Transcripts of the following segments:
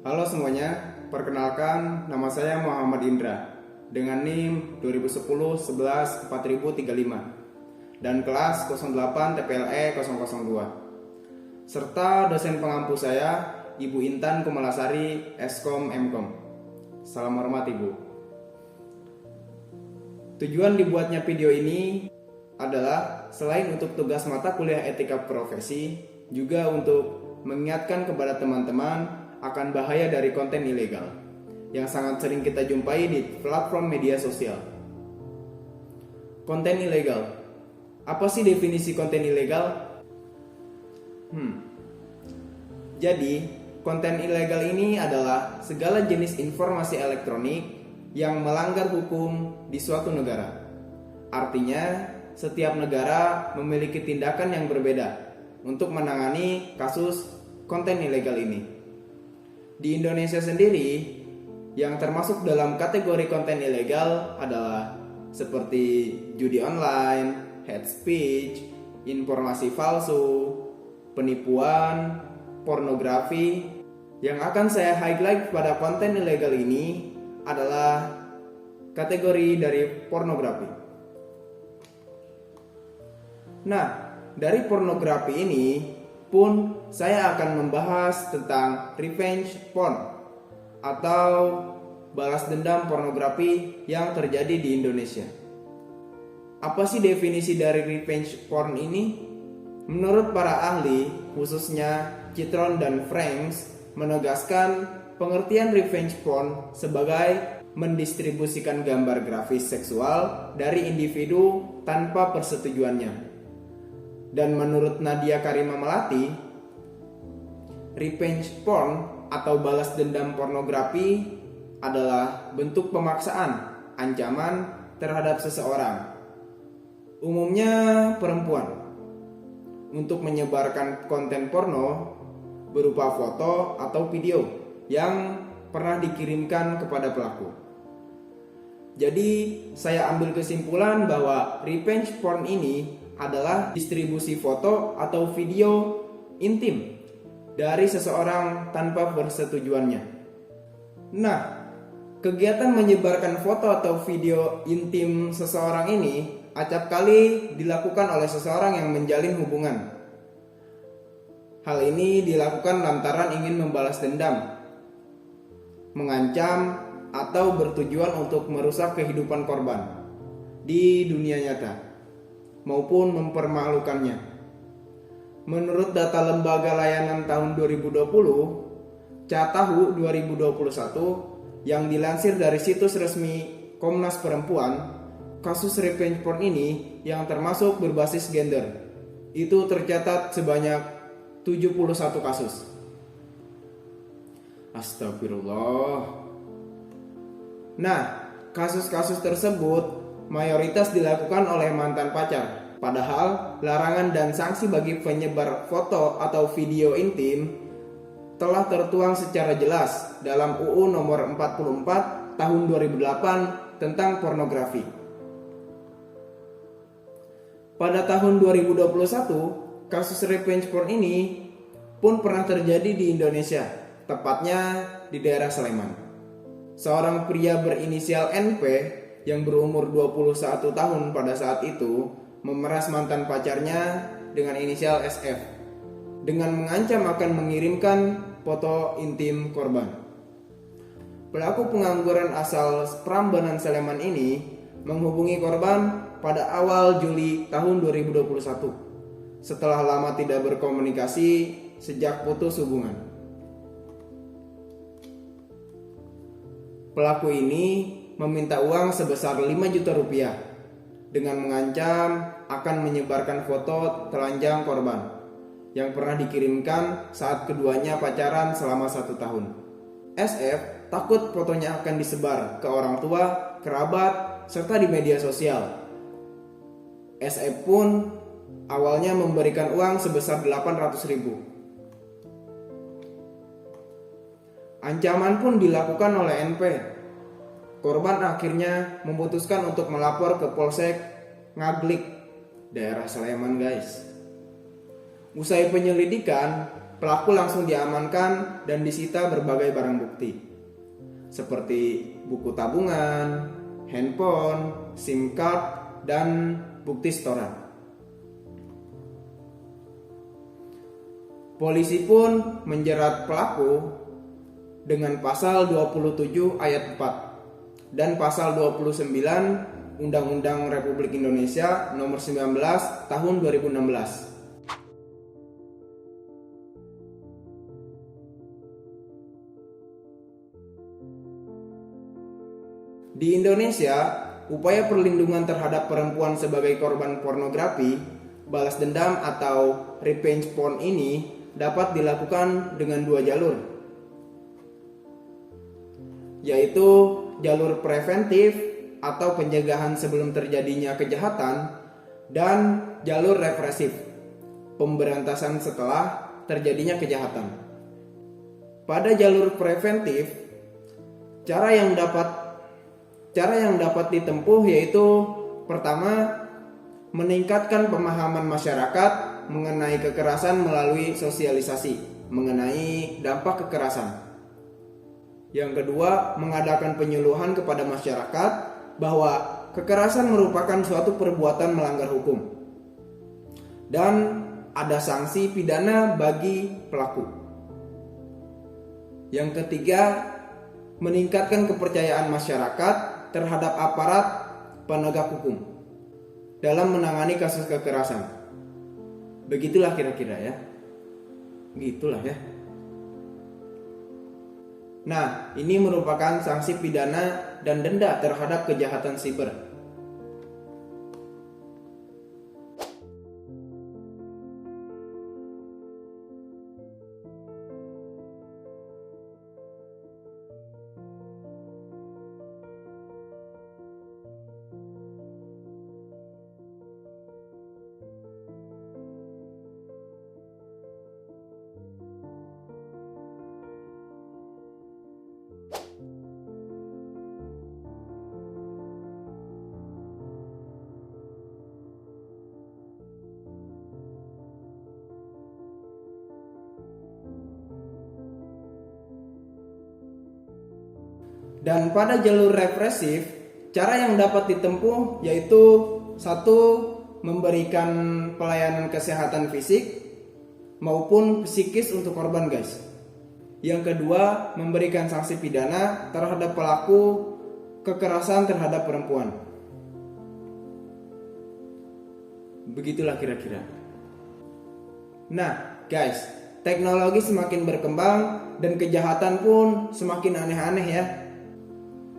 Halo semuanya, perkenalkan nama saya Muhammad Indra dengan NIM 2010 11 4035 dan kelas 08 TPLE 002 serta dosen pengampu saya Ibu Intan Kumalasari Eskom Mkom. Salam hormat Ibu. Tujuan dibuatnya video ini adalah selain untuk tugas mata kuliah etika profesi, juga untuk mengingatkan kepada teman-teman akan bahaya dari konten ilegal yang sangat sering kita jumpai di platform media sosial. Konten ilegal. Apa sih definisi konten ilegal? Jadi, konten ilegal ini adalah segala jenis informasi elektronik yang melanggar hukum di suatu negara. Artinya, setiap negara memiliki tindakan yang berbeda untuk menangani kasus konten ilegal ini. Di Indonesia sendiri, yang termasuk dalam kategori konten ilegal adalah seperti judi online, hate speech, informasi palsu, penipuan, pornografi. Yang akan saya highlight pada konten ilegal ini adalah kategori dari pornografi. Nah, dari pornografi ini pun saya akan membahas tentang revenge porn atau balas dendam pornografi yang terjadi di Indonesia. Apa sih definisi dari revenge porn ini? Menurut para ahli, khususnya Citron dan Franks, menegaskan pengertian revenge porn sebagai mendistribusikan gambar grafis seksual dari individu tanpa persetujuannya. Dan menurut Nadia Karima Melati, revenge porn atau balas dendam pornografi adalah bentuk pemaksaan, ancaman terhadap seseorang, umumnya perempuan, untuk menyebarkan konten porno berupa foto atau video yang pernah dikirimkan kepada pelaku. Jadi, saya ambil kesimpulan bahwa revenge porn ini adalah distribusi foto atau video intim dari seseorang tanpa persetujuannya. Nah, kegiatan menyebarkan foto atau video intim seseorang ini acap kali dilakukan oleh seseorang yang menjalin hubungan. Hal ini dilakukan lantaran ingin membalas dendam, mengancam, atau bertujuan untuk merusak kehidupan korban di dunia nyata maupun mempermalukannya. Menurut data Lembaga Layanan tahun 2020, Catahu 2021, yang dilansir dari situs resmi Komnas Perempuan, kasus revenge porn ini yang termasuk berbasis gender itu tercatat sebanyak 71 kasus. Astagfirullah. Nah, kasus-kasus tersebut mayoritas dilakukan oleh mantan pacar. Padahal larangan dan sanksi bagi penyebar foto atau video intim telah tertuang secara jelas dalam UU nomor 44 tahun 2008 tentang pornografi. Pada tahun 2021, kasus revenge porn ini pun pernah terjadi di Indonesia, tepatnya di daerah Sleman. Seorang pria berinisial NP yang berumur 21 tahun pada saat itu memeras mantan pacarnya dengan inisial SF dengan mengancam akan mengirimkan foto intim korban. Pelaku pengangguran asal Prambanan Sleman ini menghubungi korban pada awal Juli tahun 2021 setelah lama tidak berkomunikasi sejak putus hubungan. Pelaku ini meminta uang sebesar 5 juta rupiah dengan mengancam akan menyebarkan foto telanjang korban yang pernah dikirimkan saat keduanya pacaran selama 1 tahun. SF takut fotonya akan disebar ke orang tua, kerabat, serta di media sosial. SF pun awalnya memberikan uang sebesar 800 ribu. Ancaman pun dilakukan oleh NP. Korban akhirnya memutuskan untuk melapor ke Polsek Ngaglik, daerah Sleman guys. Usai penyelidikan, pelaku langsung diamankan dan disita berbagai barang bukti seperti buku tabungan, handphone, SIM card, dan bukti setoran. Polisi pun menjerat pelaku dengan pasal 27 ayat 4 dan pasal 29 Undang-Undang Republik Indonesia Nomor 19 Tahun 2016. Di Indonesia, upaya perlindungan terhadap perempuan sebagai korban pornografi, balas dendam atau revenge porn ini dapat dilakukan dengan dua jalur, yaitu jalur preventif atau pencegahan sebelum terjadinya kejahatan dan jalur represif, pemberantasan setelah terjadinya kejahatan. Pada jalur preventif, cara yang dapat ditempuh yaitu pertama, meningkatkan pemahaman masyarakat mengenai kekerasan melalui sosialisasi mengenai dampak kekerasan. Yang kedua, mengadakan penyuluhan kepada masyarakat bahwa kekerasan merupakan suatu perbuatan melanggar hukum dan ada sanksi pidana bagi pelaku. Yang ketiga, meningkatkan kepercayaan masyarakat terhadap aparat penegak hukum dalam menangani kasus kekerasan. Begitulah kira-kira ya. Gitulah ya. Nah, ini merupakan sanksi pidana dan denda terhadap kejahatan siber. Dan pada jalur represif, cara yang dapat ditempuh yaitu satu, memberikan pelayanan kesehatan fisik maupun psikis untuk korban guys. Yang kedua, memberikan sanksi pidana terhadap pelaku kekerasan terhadap perempuan. Begitulah kira-kira. Nah guys, teknologi semakin berkembang dan kejahatan pun semakin aneh-aneh ya.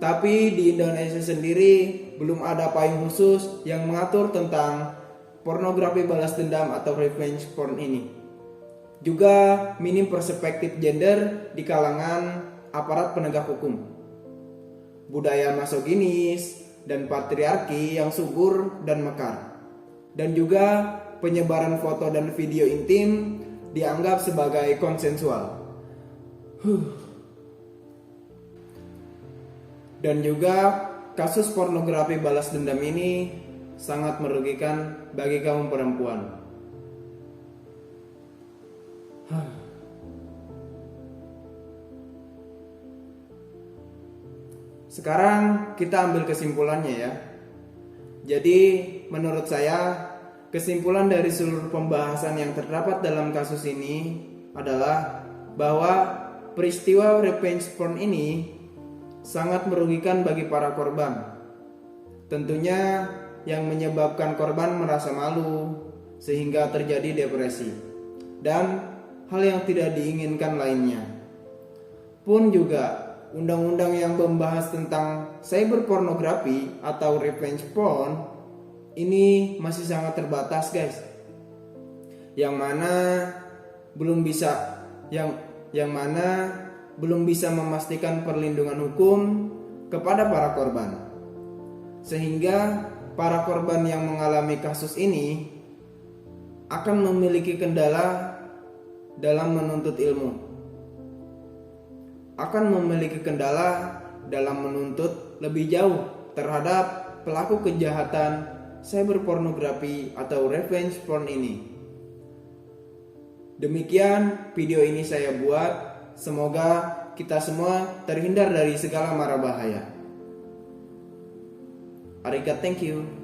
Tapi di Indonesia sendiri belum ada payung khusus yang mengatur tentang pornografi balas dendam atau revenge porn ini. Juga minim perspektif gender di kalangan aparat penegak hukum. Budaya masoginis dan patriarki yang subur dan mekar. Dan juga penyebaran foto dan video intim dianggap sebagai konsensual. Dan juga kasus pornografi balas dendam ini sangat merugikan bagi kaum perempuan. Sekarang kita ambil kesimpulannya ya. Jadi menurut saya kesimpulan dari seluruh pembahasan yang terdapat dalam kasus ini adalah bahwa peristiwa revenge porn ini sangat merugikan bagi para korban. Tentunya yang menyebabkan korban merasa malu sehingga terjadi depresi dan hal yang tidak diinginkan lainnya. Pun juga undang-undang yang membahas tentang cyberpornografi atau revenge porn ini masih sangat terbatas guys. Yang mana belum bisa memastikan perlindungan hukum kepada para korban. Sehingga para korban yang mengalami kasus ini akan memiliki kendala dalam menuntut ilmu. Akan memiliki kendala dalam menuntut lebih jauh terhadap pelaku kejahatan cyberpornografi atau revenge porn ini. Demikian video ini saya buat. Semoga kita semua terhindar dari segala mara bahaya. Arigat, thank you.